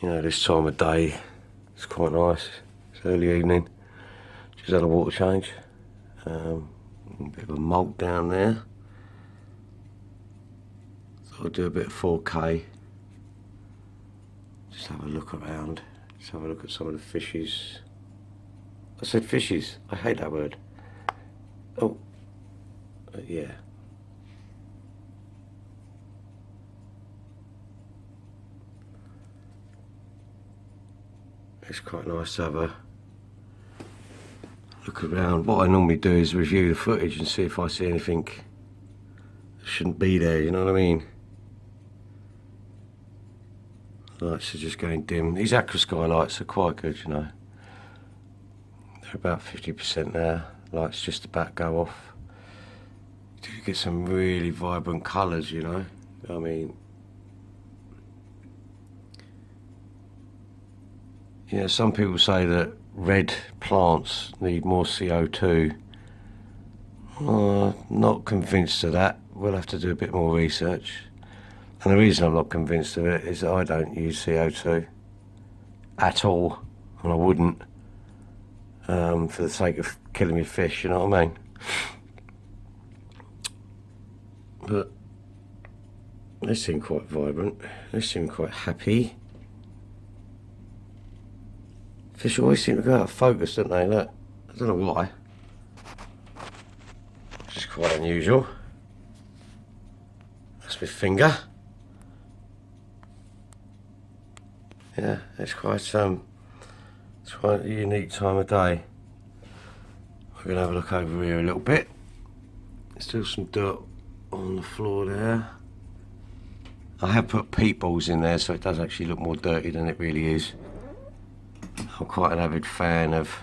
You know, this time of day, it's quite nice. It's early evening. Just had a water change. A bit of a molt down there. So I'll do a bit of 4K. Just have a look around. Just have a look at some of the fishes. I said fishes. I hate that word. Oh, yeah. It's quite nice to have a look around. What I normally do is review the footage and see if I see anything that shouldn't be there, you know what I mean? Lights are just going dim. These aqua sky lights are quite good, you know. They're about 50% now. Lights just about go off. You do get some really vibrant colours, you know. I mean, yeah, some people say that red plants need more CO2. Not convinced of that. We'll have to do a bit more research. And the reason I'm not convinced of it is that I don't use CO2 at all, and I wouldn't, for the sake of killing me fish, you know what I mean? But they seem quite vibrant. They seem quite happy. Fish always seem to go out of focus, don't they? Look, I don't know why. Which is quite unusual. That's my finger. Yeah, it's quite a unique time of day. We're gonna have a look over here a little bit. There's still some dirt on the floor there. I have put peat balls in there, so it does actually look more dirty than it really is. I'm quite an avid fan of...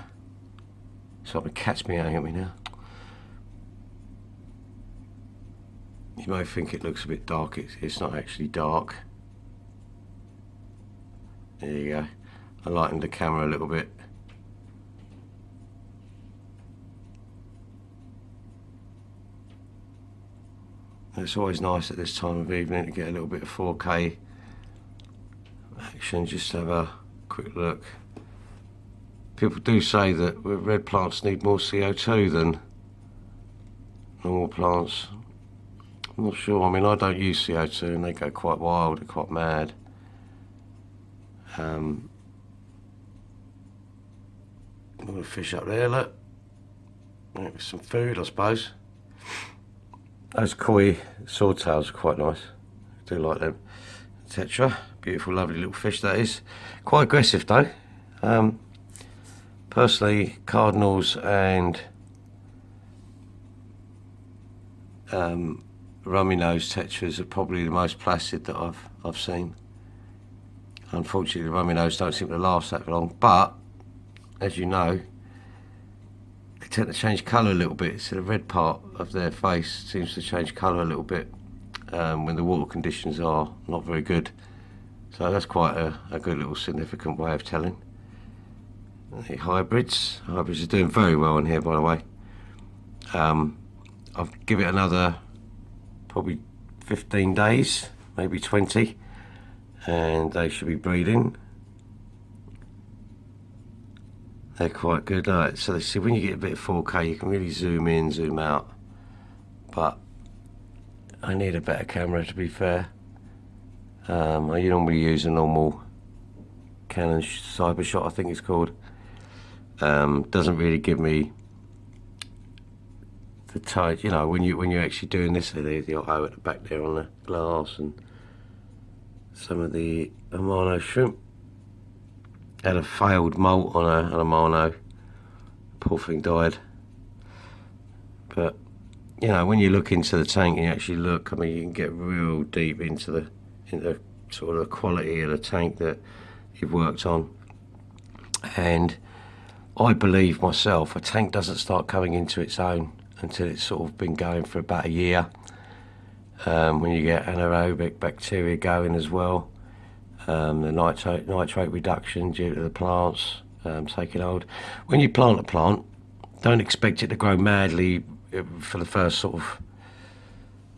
Sorry, the cat's meowing at me now. You may think it looks a bit dark. It's not actually dark. There you go. I lightened the camera a little bit. It's always nice at this time of evening to get a little bit of 4K action, just to have a quick look. People do say that red plants need more CO2 than normal plants. I'm not sure. I mean, I don't use CO2 and they go quite wild, they're quite mad. Got a fish up there, look. Maybe some food, I suppose. Those koi swordtails are quite nice. I do like them. Etc. Beautiful, lovely little fish that is. Quite aggressive though. Personally, cardinals and rummy nose tetras are probably the most placid that I've seen. Unfortunately, the rummy nose don't seem to last that long, but as you know, they tend to change colour a little bit. So the red part of their face seems to change colour a little bit when the water conditions are not very good. So that's quite a good little significant way of telling. The hybrids are doing very well in here, by the way. I'll give it another probably 15 days, maybe 20, and they should be breeding. They're quite good. So they see, when you get a bit of 4K, you can really zoom in, zoom out. But I need a better camera, to be fair. I normally use a normal Canon Cybershot, I think it's called. Doesn't really give me the tight, you know, when you're actually doing this, the auto at the back there on the glass, and some of the Amano shrimp had a failed molt on an Amano. Poor thing died. But you know, when you look into the tank and you actually look, I mean, you can get real deep into sort of the quality of the tank that you've worked on. And I believe myself, a tank doesn't start coming into its own until it's sort of been going for about a year. When you get anaerobic bacteria going as well, the nitrate reduction due to the plants taking hold. When you plant a plant, don't expect it to grow madly for the first sort of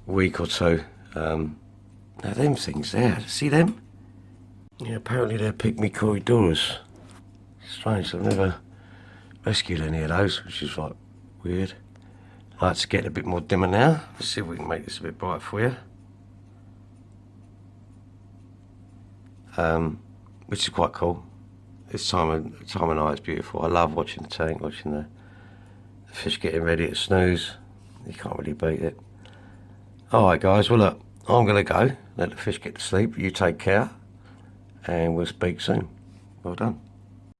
week or two. Now them things there, see them? Yeah, apparently they're pygmy corridors. Strange, I've never rescued any of those, which is like weird. Lights are getting a bit more dimmer now. Let's see if we can make this a bit brighter for you. Which is quite cool. This time of night is beautiful. I love watching the tank, watching the fish getting ready to snooze. You can't really beat it. Alright guys, well look, I'm going to go. Let the fish get to sleep. You take care. And we'll speak soon. Well done.